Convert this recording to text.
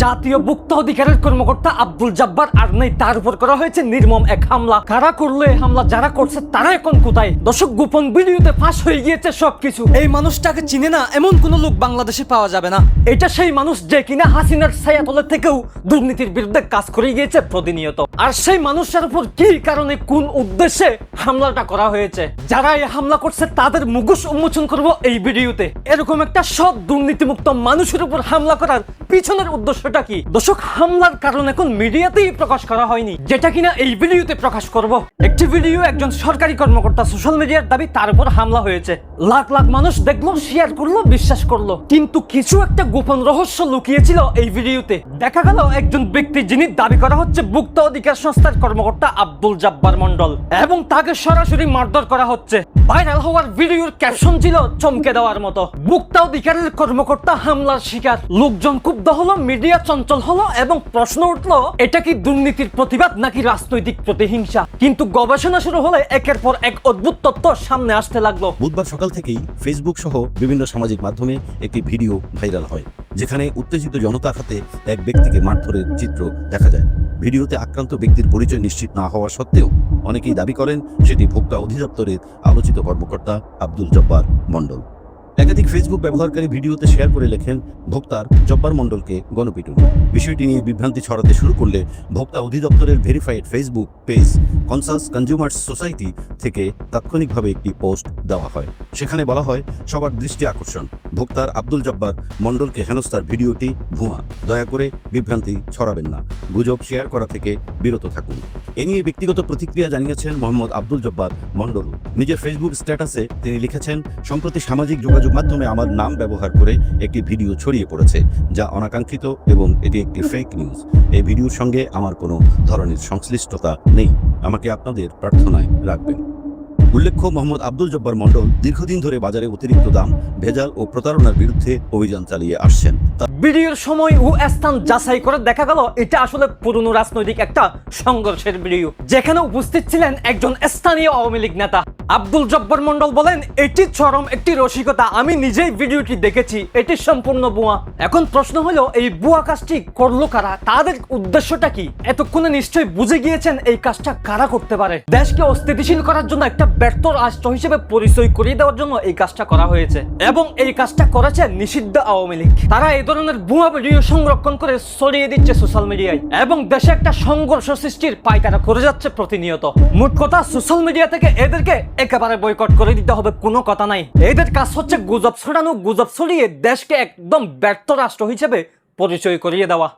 জাতীয় ভোক্তা অধিকারের কর্মকর্তা আব্দুল জব্বার আর নেই, তার উপর করা হয়েছে নির্মম এক হামলা। কারা করলো এই হামলা, যারা করছে তারা এখন কোথায়? দর্শক, গোপন ভিডিওতে ফাঁস হয়ে গিয়েছে সবকিছু। এই মানুষটাকে চিনে না এমন কোন লোক বাংলাদেশে পাওয়া যাবে না। এটা সেই মানুষ যে কিনা হাসিনার ছায়াতলে থেকেও দুর্নীতির বিরুদ্ধে কাজ করে গিয়েছে প্রতিনিয়ত। আর সেই মানুষের উপর কি কারণে, কোন উদ্দেশ্যে হামলাটা করা হয়েছে, যারা এই হামলা করছে তাদের মুখোশ উন্মোচন করব এই ভিডিওতে। এরকম একটা সৎ দুর্নীতিমুক্ত মানুষের উপর হামলা করার পিছনের উদ্দেশ্যটা কি? দর্শক, হামলার কারণ এখন মিডিয়াতেই প্রকাশ করা হয়নি, যেটা কিনা এই ভিডিওতে প্রকাশ করব। একটি ভিডিও, একজন সরকারি কর্মকর্তা সোশ্যাল মিডিয়ার দাবি তার উপর হামলা হয়েছে। লাখ লাখ মানুষ দেখলো, শেয়ার করলো, বিশ্বাস করলো। কিন্তু কিছু একটা গোপন রহস্য লুকিয়েছিল এই ভিডিওতে। দেখা গেল একজন ব্যক্তি, যিনি দাবি করা হচ্ছে ভোক্তা অধিকার সংস্থার কর্মকর্তা আব্দুল জব্বার মন্ডল, এবং তাকে সরাসরি মারধর করা হচ্ছে। ভাইরাল হওয়ার ভিডিওর ক্যাপশন ছিল চমকে দেওয়ার মতো, ভোক্তা অধিকারের কর্মকর্তা হামলার শিকার। লোকজন ক্ষুব্ধ হলো, মিডিয়া চঞ্চল হলো এবং প্রশ্ন উঠলো, এটা কি দুর্নীতির প্রতিবাদ নাকি রাজনৈতিক প্রতিহিংসা? কিন্তু গবেষণা শুরু হলে একের পর এক অদ্ভুত তথ্য সামনে আসতে লাগলো। বুধবার সকাল থেকেই ফেসবুক সহ বিভিন্ন সামাজিক মাধ্যমে একটি ভিডিও ভাইরাল হয়, যেখানে উত্তেজিত জনতার হাতে এক ব্যক্তিকে মারধরের চিত্র দেখা যায়। ভিডিওতে আক্রান্ত ব্যক্তির পরিচয় নিশ্চিত না হওয়া সত্ত্বেও অনেকেই দাবি করেন সেটি ভোক্তা অধিদপ্তরের আলোচিত কর্মকর্তা আব্দুল জব্বার মন্ডল। একাধিক ফেসবুক ব্যবহারকারী ভিডিওতে শেয়ার করে লেখেন, ভোক্তার জব্বার মন্ডলকে গণপিটুনি। বিষয়টি নিয়ে বিভ্রান্তি ছড়াতে শুরু করলে ভোক্তা অধিদপ্তরের verified Facebook page conscious consumers society থেকে তাৎক্ষণিকভাবে একটি পোস্ট দেওয়া হয়। সেখানে বলা হয়, সবার দৃষ্টি আকর্ষণ, ভোক্তার আব্দুল জব্বার মন্ডলকে হেনস্থার ভিডিওটি ভুয়া। দয়া করে বিভ্রান্তি ছড়াবেন না, গুজব শেয়ার করা থেকে বিরত থাকুন। এ নিয়ে ব্যক্তিগত প্রতিক্রিয়া জানিয়েছেন মোহাম্মদ আব্দুল জব্বার মন্ডল। নিজের ফেসবুক স্ট্যাটাসে তিনি লিখেছেন, সম্প্রতি সামাজিক যোগাযোগ মাধ্যমে আমার নাম ব্যবহার করে একটি ভিডিও ছড়িয়ে পড়েছে, যা অনাকাঙ্ক্ষিত এবং এটি একটি ফেক নিউজ। এই ভিডিওর সঙ্গে আমার কোনো ধরনের সংশ্লিষ্টতা নেই, আমাকে আপনাদের প্রার্থনায় রাখবেন। উল্লেখ্য, মোহাম্মদ আব্দুল জব্বার মন্ডল দীর্ঘদিন ধরে বাজারে অতিরিক্ত দাম, ভেজাল ও প্রতারণার বিরুদ্ধে অভিযান চালিয়ে আসছেন। ভিডিওর সময় ও স্থান যাচাই করে দেখা গেল এটা আসলে পুরনো রাজনৈতিক একটা সংঘর্ষের ভিডিও, যেখানে উপস্থিত ছিলেন একজন স্থানীয় আওয়ামী লীগ নেতা। আব্দুল জব্বার মন্ডল বলেন, এটি চরম একটি রসিকতা, আমি নিজেই ভিডিওটি দেখেছি, এটি সম্পূর্ণ ভুয়া। এখন প্রশ্ন হলো, এই ভুয়া কাজটি করলো কারা, তাদের উদ্দেশ্যটা কি? এতক্ষণে নিশ্চয়ই বুঝে গিয়েছেন এই কাজটা কারা করতে পারে। দেশকে অস্থিতিশীল করার জন্য, একটা ব্যর্থ রাষ্ট্র হিসেবে পরিচয় করিয়ে দেওয়ার জন্য এই কাজটা করা হয়েছে, এবং এই কাজটা করেছে নিষিদ্ধ আওয়ামী লীগ। তারা এই ধরনের ভুয়া ভিডিও সংরক্ষণ করে ছড়িয়ে দিচ্ছে সোশ্যাল মিডিয়ায়, এবং দেশে একটা সংঘর্ষ সৃষ্টির পায়তারা করে যাচ্ছে প্রতিনিয়ত। মোট কথা, সোশ্যাল মিডিয়া থেকে এদেরকে একেবারে বয়কট করে দিতে হবে, কোনো কথা নাই। এদের কাজ হচ্ছে গুজব ছড়ানো, গুজব ছড়িয়ে দেশকে একদম ব্যর্থ রাষ্ট্র হিসেবে পরিচয় করিয়ে দেওয়া।